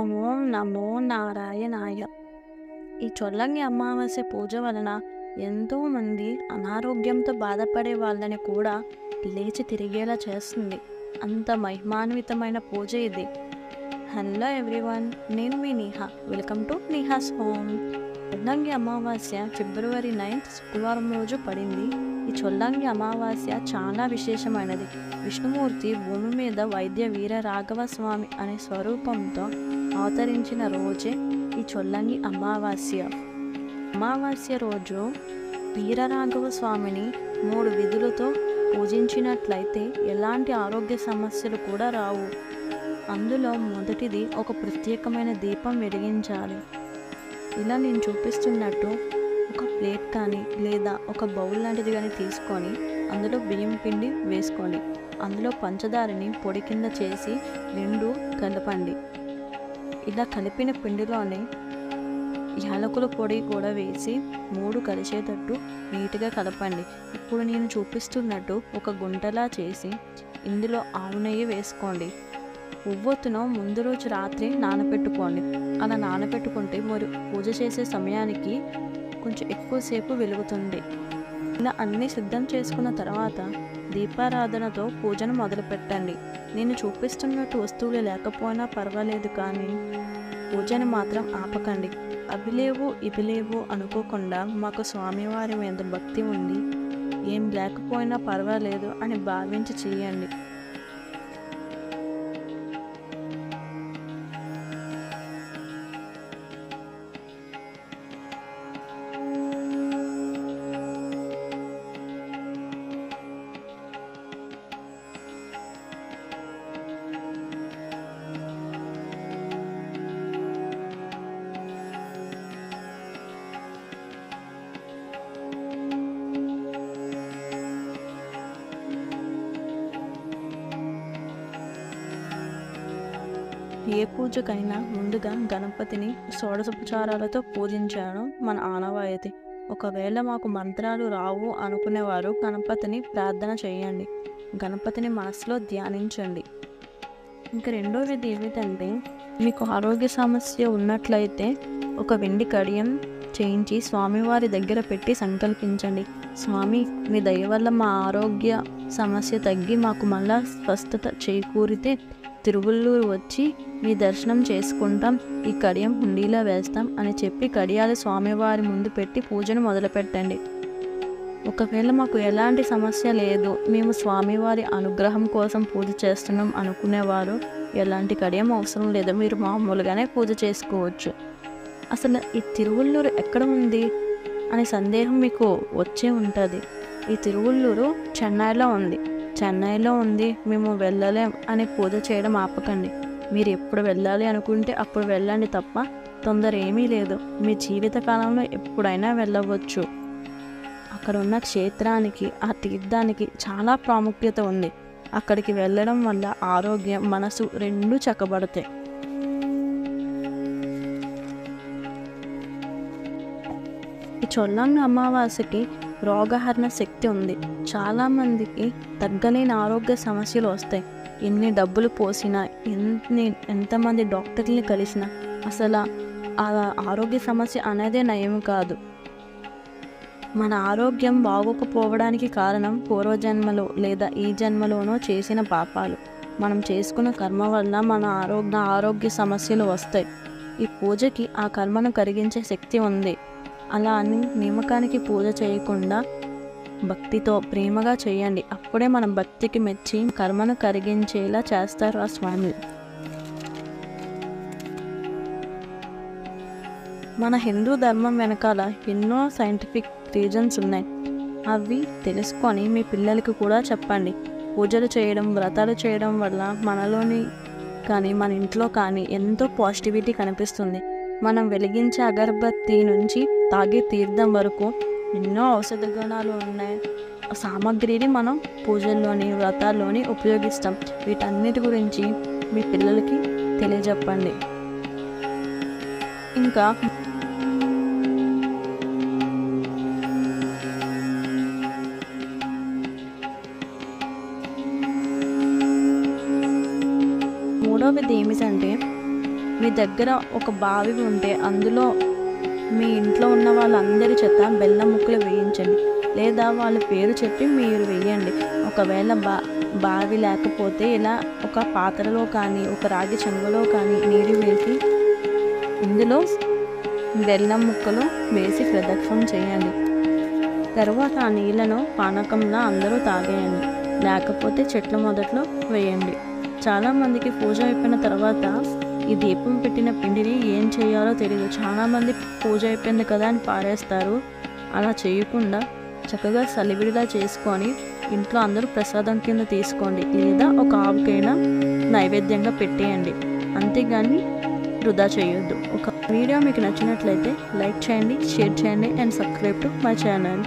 ఓం నమో నారాయణాయ. ఈ చొల్లంగి అమావాస్య పూజ వలన ఎంతోమంది అనారోగ్యంతో బాధపడే వాళ్ళని కూడా లేచి తిరిగేలా చేస్తుంది. అంత మహిమాన్వితమైన పూజ ఇది. హలో ఎవ్రీవన్, నేను మీ Neha. Welcome to Neha's home. Chollangi Amavasya February 9th శుక్రవారం రోజు పడింది. ఈ చొల్లంగి అమావాస్య చాలా విశేషమైనది. విష్ణుమూర్తి భూమి మీద వైద్య వీర రాఘవ స్వామి అనే స్వరూపంతో అవతరించిన రోజే ఈ చొల్లంగి అమావాస్య. అమావాస్య రోజు వీరరాఘవ స్వామిని 3 విధులతో పూజించినట్లయితే ఎలాంటి ఆరోగ్య సమస్యలు కూడా రావు. అందులో మొదటిది ఒక ప్రత్యేకమైన దీపం వెలిగించాలి. ఇలా నేను చూపిస్తున్నట్టు ఒక ప్లేట్ కానీ లేదా ఒక బౌల్ లాంటిది కానీ తీసుకొని అందులో బియ్యం పిండి వేసుకోండి. అందులో పంచదారని పొడి కింద చేసి 2 కలపండి. ఇలా కలిపిన పిండిలోనే యాలకుల పొడి కూడా వేసి 3 కలిసేటట్టు నీట్గా కలపండి. ఇప్పుడు నేను చూపిస్తున్నట్టు ఒక గుంటలా చేసి ఇందులో ఆవు నెయ్యి వేసుకోండి. ఉవ్వొత్తును ముందు రోజు రాత్రి నానబెట్టుకోండి. అలా నానబెట్టుకుంటే మరి పూజ చేసే సమయానికి కొంచెం ఎక్కువసేపు వెలుగుతుంది. ఇలా అన్నీ సిద్ధం చేసుకున్న తర్వాత దీపారాధనతో పూజను మొదలు పెట్టండి. నేను చూపిస్తున్నట్టు వస్తువులు లేకపోయినా పర్వాలేదు, కానీ పూజని మాత్రం ఆపకండి. అవి లేవు ఇవి లేవు అనుకోకుండా మాకు స్వామివారి మీద భక్తి ఉంది, ఏం లేకపోయినా పర్వాలేదు అని భావించి చేయండి. ఏ పూజకైనా ముందుగా గణపతిని షోడశోపచారాలతో పూజించడం మన ఆనవాయితీ. ఒకవేళ మాకు మంత్రాలు రావు అనుకునేవారు గణపతిని ప్రార్థన చేయండి. గణపతిని మనసులో ధ్యానించండి. ఇంకా రెండో విధి ఏమిటంటే, మీకు ఆరోగ్య సమస్య ఉన్నట్లయితే ఒక వెండి కడియం చేయించి స్వామివారి దగ్గర పెట్టి సంకల్పించండి. స్వామి, మీ దయ వల్ల మా ఆరోగ్య సమస్య తగ్గి మాకు మళ్ళా స్వస్థత చేకూరితే తిరువల్లూరు వచ్చి మీ దర్శనం చేసుకుంటాం, ఈ కడియం హుండీలో వేస్తాం అని చెప్పి కడియాలు స్వామివారి ముందు పెట్టి పూజను మొదలుపెట్టండి. ఒకవేళ మాకు ఎలాంటి సమస్య లేదు, మేము స్వామివారి అనుగ్రహం కోసం పూజ చేస్తున్నాం అనుకునేవారు ఎలాంటి కడియం అవసరం లేదు, మీరు మామూలుగానే పూజ చేసుకోవచ్చు. అసలు ఈ తిరువల్లూరు ఎక్కడ ఉంది అనే సందేహం మీకు వచ్చే ఉంటుంది. ఈ తిరువల్లూరు చెన్నైలో ఉంది, మేము వెళ్ళలేం అని పూజ చేయడం ఆపకండి. మీరు ఎప్పుడు వెళ్ళాలి అనుకుంటే అప్పుడు వెళ్ళండి తప్ప తొందర ఏమీ లేదు. మీ జీవితకాలంలో ఎప్పుడైనా వెళ్ళవచ్చు. అక్కడ ఉన్న క్షేత్రానికి, ఆ తీర్థానికి చాలా ప్రాముఖ్యత ఉంది. అక్కడికి వెళ్ళడం వల్ల ఆరోగ్యం, మనసు 2 చక్కబడతాయి. ఈ చొల్లంగి అమావాస్యకి రోగహరణ శక్తి ఉంది. చాలామందికి తగ్గలేని ఆరోగ్య సమస్యలు వస్తాయి. ఎన్ని డబ్బులు పోసినా, ఎంతమంది డాక్టర్ని కలిసినా అసలు ఆ ఆరోగ్య సమస్య అనేదే నయం కాదు. మన ఆరోగ్యం బాగోకపోవడానికి కారణం పూర్వజన్మలో లేదా ఈ జన్మలోనో చేసిన పాపాలు. మనం చేసుకున్న కర్మ వల్ల మన ఆరోగ్య సమస్యలు వస్తాయి. ఈ పూజకి ఆ కర్మను కరిగించే శక్తి ఉంది. అలా అని నియమకానికి పూజ చేయకుండా భక్తితో ప్రేమగా చేయండి. అప్పుడే మన భక్తికి మెచ్చి కర్మను కరిగించేలా చేస్తారు ఆ స్వామి. మన హిందూ ధర్మం వెనకాల ఎన్నో సైంటిఫిక్ రీజన్స్ ఉన్నాయి. అవి తెలుసుకొని మీ పిల్లలకి కూడా చెప్పండి. పూజలు చేయడం, వ్రతాలు చేయడం వల్ల మనలోని కానీ మన ఇంట్లో కానీ ఎంతో పాజిటివిటీ కనిపిస్తుంది. మనం వెలిగించే అగరబత్తి నుంచి తాగే తీర్థం వరకు ఎన్నో ఔషధ గుణాలు ఉన్నాయి. సామాగ్రిని మనం పూజల్లోని, వ్రతాల్లోని ఉపయోగిస్తాం. వీటన్నిటి గురించి మీ పిల్లలకి తెలియజెప్పండి. ఇంకా మూడవది ఏమిటంటే, మీ దగ్గర ఒక బావి ఉంటే అందులో మీ ఇంట్లో ఉన్న వాళ్ళందరి చేత బెల్లం ముక్కలు వేయించండి, లేదా వాళ్ళ పేరు చెప్పి మీరు వేయండి. ఒకవేళ బావి లేకపోతే ఇలా ఒక పాత్రలో కానీ ఒక రాగి చెంబులో కానీ నీరు వేసి ఇందులో బెల్లం ముక్కలు వేసి ప్రదక్షిణం చేయండి. తర్వాత ఆ నీళ్ళను పానకంలా అందరూ తాగేయండి, లేకపోతే చెట్ల మొదట్లో వేయండి. చాలామందికి పూజ అయిపోయిన తర్వాత ఈ దీపం పెట్టిన పిండిని ఏం చేయాలో తెలియదు. చాలామంది పూజ అయిపోయింది కదా అని పారేస్తారు. అలా చేయకుండా చక్కగా సలివిడిలా చేసుకొని ఇంట్లో అందరూ ప్రసాదం కింద తీసుకోండి, లేదా ఒక ఆవుకైనా నైవేద్యంగా పెట్టేయండి. అంతేగాని వృధా చేయొద్దు. ఒక వీడియో మీకు నచ్చినట్లయితే లైక్ చేయండి, షేర్ చేయండి and subscribe to my channel.